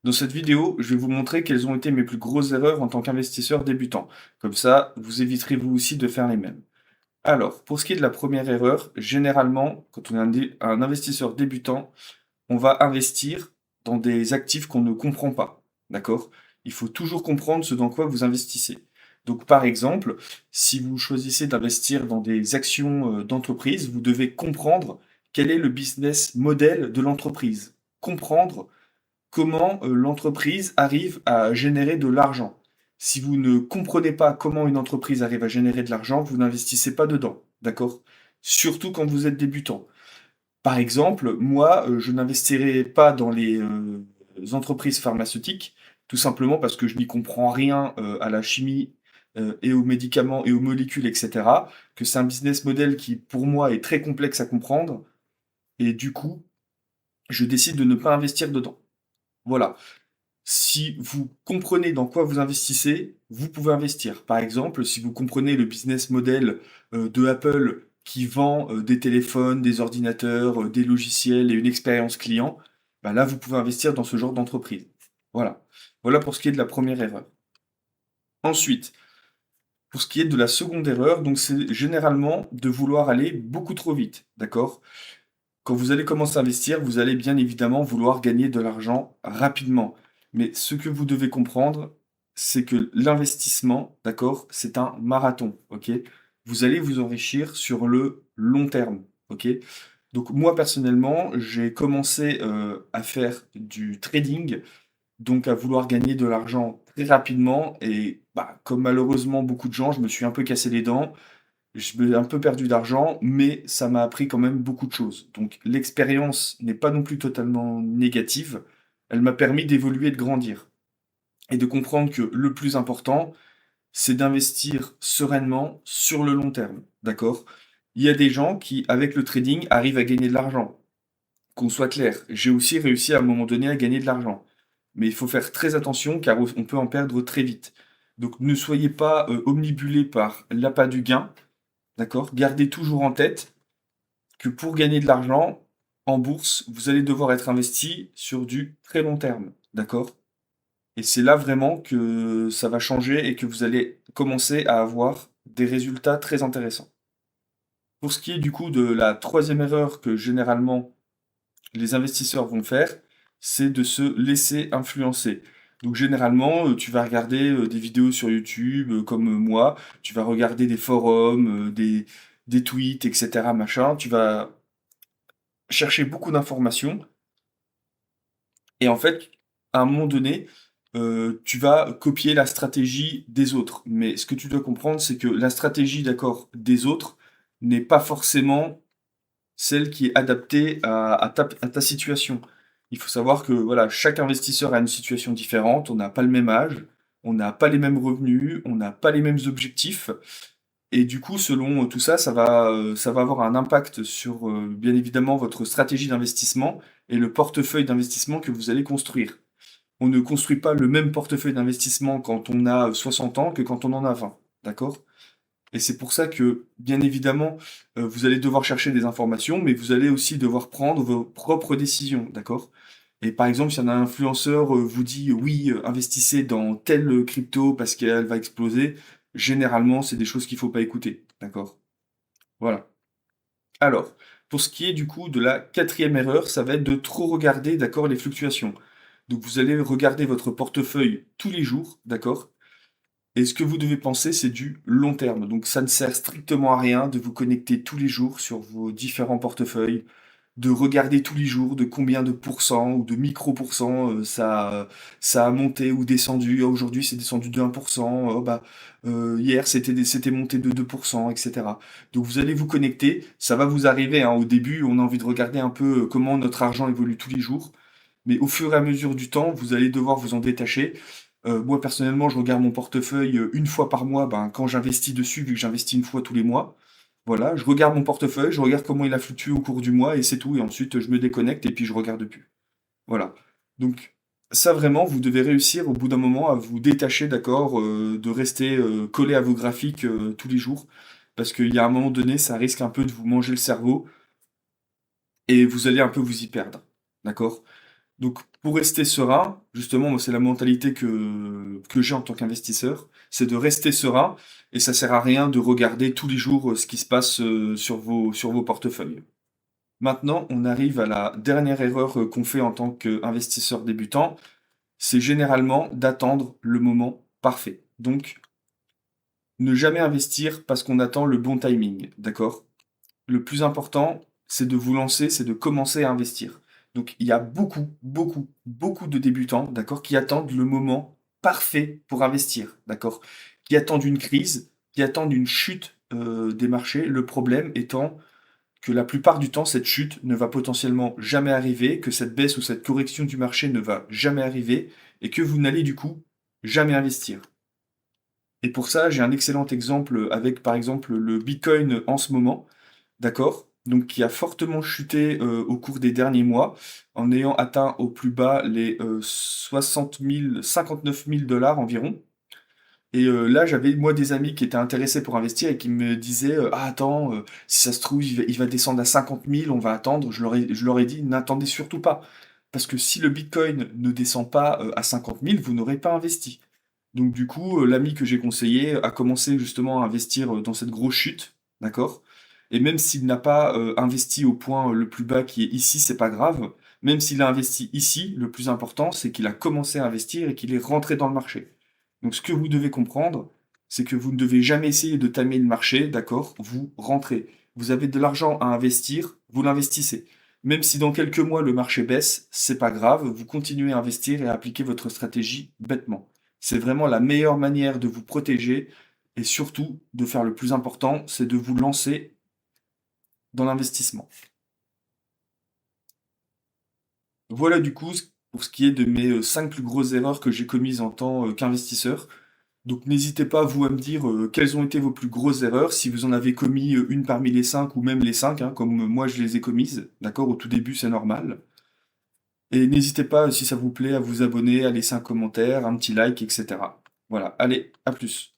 Dans cette vidéo, je vais vous montrer quelles ont été mes plus grosses erreurs en tant qu'investisseur débutant. Comme ça, vous éviterez vous aussi de faire les mêmes. Alors, pour ce qui est de la première erreur, généralement, quand on est un investisseur débutant, on va investir dans des actifs qu'on ne comprend pas. D'accord? Il faut toujours comprendre ce dans quoi vous investissez. Donc, par exemple, si vous choisissez d'investir dans des actions d'entreprise, vous devez comprendre quel est le business model de l'entreprise. Comprendre comment l'entreprise arrive à générer de l'argent. Si vous ne comprenez pas comment une entreprise arrive à générer de l'argent, vous n'investissez pas dedans, d'accord? Surtout quand vous êtes débutant. Par exemple, moi, je n'investirai pas dans les entreprises pharmaceutiques, tout simplement parce que je n'y comprends rien à la chimie et aux médicaments et aux molécules, etc. Que c'est un business model qui, pour moi, est très complexe à comprendre, et du coup, je décide de ne pas investir dedans. Voilà. Si vous comprenez dans quoi vous investissez, vous pouvez investir. Par exemple, si vous comprenez le business model de Apple qui vend des téléphones, des ordinateurs, des logiciels et une expérience client, bah là, vous pouvez investir dans ce genre d'entreprise. Voilà. Voilà pour ce qui est de la première erreur. Ensuite, pour ce qui est de la seconde erreur, donc c'est généralement de vouloir aller beaucoup trop vite, d'accord? Quand vous allez commencer à investir, vous allez bien évidemment vouloir gagner de l'argent rapidement. Mais ce que vous devez comprendre, c'est que l'investissement, d'accord, c'est un marathon, ok? Vous allez vous enrichir sur le long terme, ok? Donc moi personnellement, j'ai commencé à faire du trading, donc à vouloir gagner de l'argent très rapidement. Et bah, comme malheureusement beaucoup de gens, je me suis un peu cassé les dents. J'ai un peu perdu d'argent, mais ça m'a appris quand même beaucoup de choses. Donc l'expérience n'est pas non plus totalement négative. Elle m'a permis d'évoluer et de grandir. Et de comprendre que le plus important, c'est d'investir sereinement sur le long terme. D'accord? Il y a des gens qui, avec le trading, arrivent à gagner de l'argent. Qu'on soit clair, j'ai aussi réussi à un moment donné à gagner de l'argent. Mais il faut faire très attention car on peut en perdre très vite. Donc ne soyez pas omnibulé par l'appât du gain. D'accord? Gardez toujours en tête que pour gagner de l'argent en bourse, vous allez devoir être investi sur du très long terme. D'accord? Et c'est là vraiment que ça va changer et que vous allez commencer à avoir des résultats très intéressants. Pour ce qui est du coup de la troisième erreur que généralement les investisseurs vont faire, c'est de se laisser influencer. Donc généralement, tu vas regarder des vidéos sur YouTube comme moi, tu vas regarder des forums, des tweets, etc. Machin. Tu vas chercher beaucoup d'informations et en fait, à un moment donné, tu vas copier la stratégie des autres. Mais ce que tu dois comprendre, c'est que la stratégie, d'accord, des autres n'est pas forcément celle qui est adaptée à ta situation. Il faut savoir que voilà, chaque investisseur a une situation différente, on n'a pas le même âge, on n'a pas les mêmes revenus, on n'a pas les mêmes objectifs. Et du coup, selon tout ça, ça va avoir un impact sur, bien évidemment, votre stratégie d'investissement et le portefeuille d'investissement que vous allez construire. On ne construit pas le même portefeuille d'investissement quand on a 60 ans que quand on en a 20. D'accord? Et c'est pour ça que, bien évidemment, vous allez devoir chercher des informations, mais vous allez aussi devoir prendre vos propres décisions, d'accord? Et par exemple, si un influenceur vous dit oui, investissez dans telle crypto parce qu'elle va exploser, généralement, c'est des choses qu'il faut pas écouter, d'accord? Voilà. Alors, pour ce qui est du coup de la quatrième erreur, ça va être de trop regarder, d'accord, les fluctuations. Donc vous allez regarder votre portefeuille tous les jours, d'accord? Et ce que vous devez penser, c'est du long terme. Donc ça ne sert strictement à rien de vous connecter tous les jours sur vos différents portefeuilles, de regarder tous les jours de combien de pourcents ou de micro-pourcents ça a monté ou descendu. Ah, aujourd'hui, c'est descendu de 1%. Oh, bah, hier, c'était monté de 2%, etc. Donc vous allez vous connecter. Ça va vous arriver, hein. Au début, on a envie de regarder un peu comment notre argent évolue tous les jours. Mais au fur et à mesure du temps, vous allez devoir vous en détacher. Moi, personnellement, je regarde mon portefeuille une fois par mois, ben, quand j'investis dessus, vu que j'investis une fois tous les mois. Voilà, je regarde mon portefeuille, je regarde comment il a fluctué au cours du mois et c'est tout. Et ensuite, je me déconnecte et puis je regarde plus. Voilà. Donc, ça vraiment, vous devez réussir au bout d'un moment à vous détacher, d'accord, de rester collé à vos graphiques tous les jours. Parce qu'il y a un moment donné, ça risque un peu de vous manger le cerveau et vous allez un peu vous y perdre. D'accord? Donc, pour rester serein, justement, moi, c'est la mentalité que j'ai en tant qu'investisseur, c'est de rester serein et ça sert à rien de regarder tous les jours ce qui se passe sur vos portefeuilles. Maintenant, on arrive à la dernière erreur qu'on fait en tant qu'investisseur débutant, c'est généralement d'attendre le moment parfait. Donc, ne jamais investir parce qu'on attend le bon timing, d'accord? Le plus important, c'est de vous lancer, c'est de commencer à investir. Donc, il y a beaucoup de débutants, d'accord, qui attendent le moment parfait pour investir, d'accord, qui attendent une crise, qui attendent une chute des marchés. Le problème étant que la plupart du temps, cette chute ne va potentiellement jamais arriver, que cette baisse ou cette correction du marché ne va jamais arriver, et que vous n'allez du coup jamais investir. Et pour ça, j'ai un excellent exemple avec, par exemple, le Bitcoin en ce moment. D'accord? Donc qui a fortement chuté, au cours des derniers mois, en ayant atteint au plus bas les, 60 000 59 000 environ. Et là, j'avais moi des amis qui étaient intéressés pour investir et qui me disaient, «Ah attends, si ça se trouve, il va descendre à 50 000, on va attendre». Je leur ai dit: «N'attendez surtout pas, parce que si le bitcoin ne descend pas, à 50 000, vous n'aurez pas investi». Donc du coup, l'ami que j'ai conseillé a commencé justement à investir, dans cette grosse chute, d'accord? Et même s'il n'a pas, investi au point, le plus bas qui est ici, c'est pas grave. Même s'il a investi ici, le plus important, c'est qu'il a commencé à investir et qu'il est rentré dans le marché. Donc ce que vous devez comprendre, c'est que vous ne devez jamais essayer de tamer le marché, d'accord? Vous rentrez. Vous avez de l'argent à investir, vous l'investissez. Même si dans quelques mois le marché baisse, c'est pas grave, vous continuez à investir et à appliquer votre stratégie bêtement. C'est vraiment la meilleure manière de vous protéger et surtout de faire le plus important, c'est de vous lancer dans l'investissement. Voilà du coup pour ce qui est de mes 5 plus grosses erreurs que j'ai commises en tant qu'investisseur. Donc n'hésitez pas, vous, à me dire quelles ont été vos plus grosses erreurs, si vous en avez commis une parmi les 5 ou même les 5, hein, comme moi je les ai commises, d'accord? Au tout début, c'est normal. Et n'hésitez pas, si ça vous plaît, à vous abonner, à laisser un commentaire, un petit like, etc. Voilà, allez, à plus.